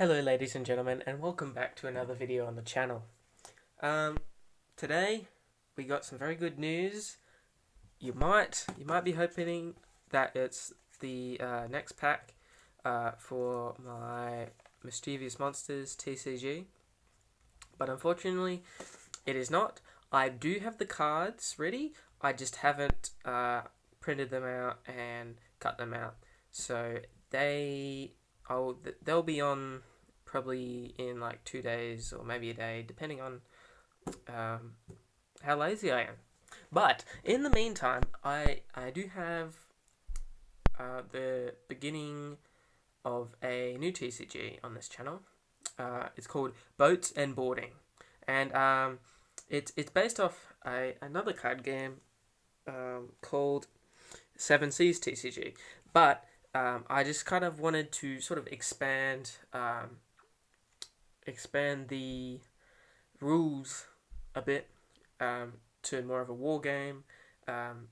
Hello ladies and gentlemen, and welcome back to another video on the channel. Today we got some very good news. You might be hoping that it's the next pack for my Mischievous Monsters TCG, but unfortunately it is not. I do have the cards ready, I just haven't printed them out and cut them out. So they'll be on probably in like 2 days or maybe a day, depending on how lazy I am. But in the meantime, I do have the beginning of a new TCG on this channel. It's called Boats and Boarding, and it's based off another card game called Seven Seas TCG, but I just kind of wanted to sort of expand the rules a bit to more of a war game, and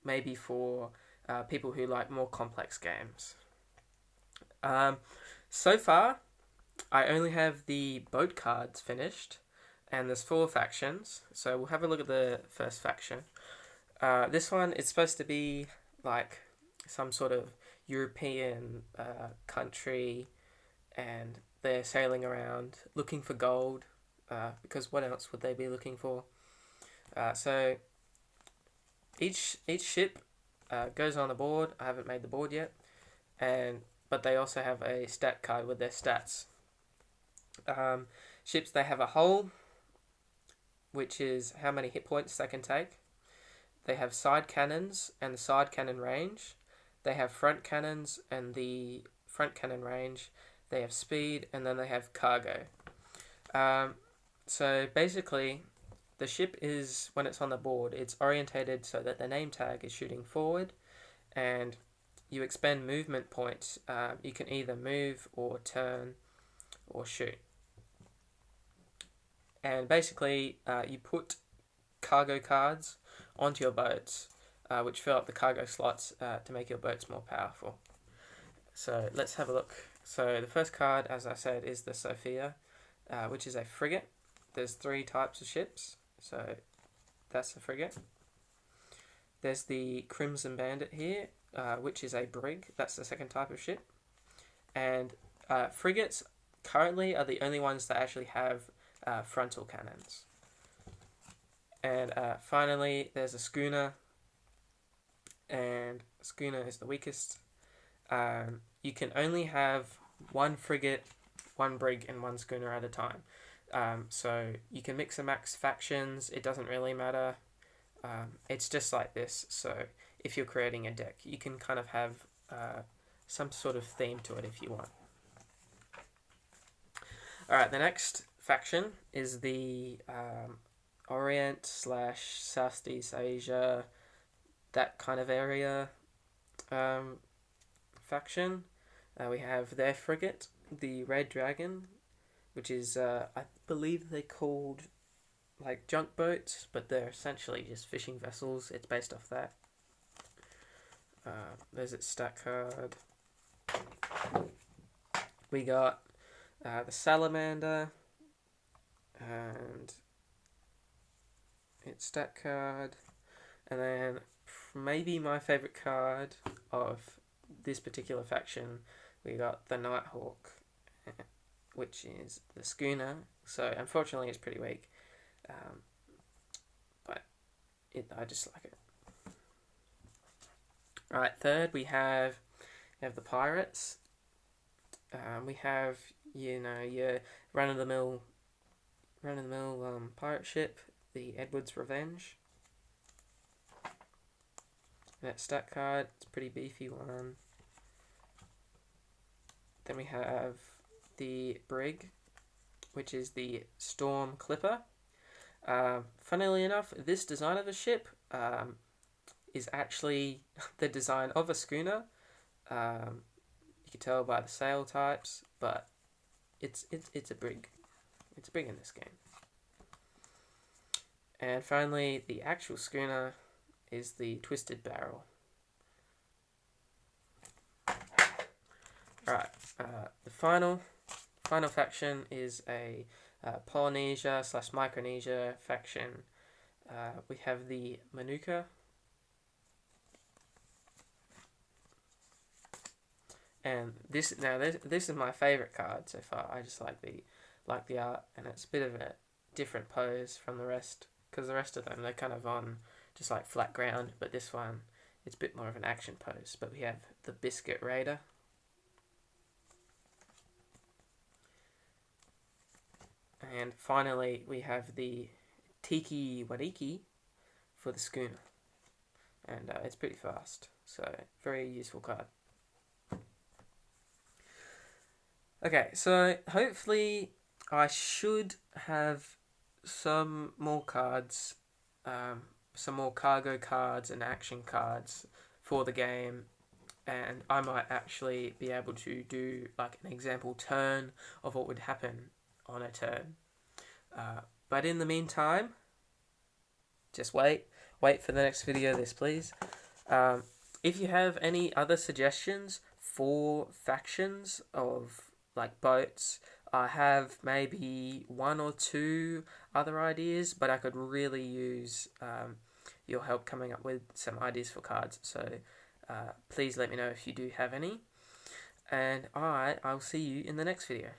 maybe for people who like more complex games. So far, I only have the boat cards finished, and there's 4 factions. So we'll have a look at the first faction. This one is supposed to be like some sort of European country, and they're sailing around looking for gold, because what else would they be looking for? So each ship goes on the board. I haven't made the board yet, but they also have a stat card with their stats. Ships, they have a hull, which is how many hit points they can take. They have side cannons and the side cannon range. They have front cannons and the front cannon range. They have speed, and then they have cargo. So basically, the ship is, when it's on the board, it's orientated so that the name tag is shooting forward, and you expend movement points. You can either move or turn or shoot. And basically, you put cargo cards onto your boats, which fill up the cargo slots to make your boats more powerful. So let's have a look. So the first card, as I said, is the Sophia, which is a frigate. There's 3 types of ships, so that's the frigate. There's the Crimson Bandit here, which is a brig. That's the second type of ship. And frigates currently are the only ones that actually have frontal cannons. And finally, there's a schooner, and schooner is the weakest. You can only have 1 frigate, 1 brig, and 1 schooner at a time. So you can mix and match factions. It doesn't really matter. It's just like this. So if you're creating a deck, you can kind of have some sort of theme to it if you want. Alright, the next faction is the Orient / Southeast Asia, that kind of area faction. We have their frigate, the Red Dragon, which is, I believe they're called like junk boats, but they're essentially just fishing vessels. It's based off that. There's its stat card. We got the Salamander, and its stat card, and then maybe my favourite card of this particular faction, we got the Nighthawk, which is the schooner. So unfortunately it's pretty weak, but I just like it. Alright, third we have the pirates. We have, your run-of-the-mill pirate ship, the Edward's Revenge. That stat card, it's a pretty beefy one. Then we have the brig, which is the Storm Clipper. Funnily enough, this design of a ship is actually the design of a schooner. You can tell by the sail types, but it's a brig. It's a brig in this game. And finally, the actual schooner is the Twisted Barrel. Alright, The final faction is a Polynesia / Micronesia faction. We have the Manuka. And this is my favourite card so far. I just like the art, and it's a bit of a different pose from the rest, because the rest of them, they're kind of on just like flat ground, but this one, it's a bit more of an action pose. But we have the Biscuit Raider. And finally, we have the Tiki Wariki for the Schooner. And it's pretty fast, so very useful card. Okay, so hopefully I should have some more cards, some more cargo cards and action cards for the game, and I might actually be able to do like an example turn of what would happen on a turn. But in the meantime, just wait for the next video, this please. If you have any other suggestions for factions of like boats, I have maybe 1 or 2 other ideas, but I could really use your help coming up with some ideas for cards. So please let me know if you do have any, and I'll see you in the next video.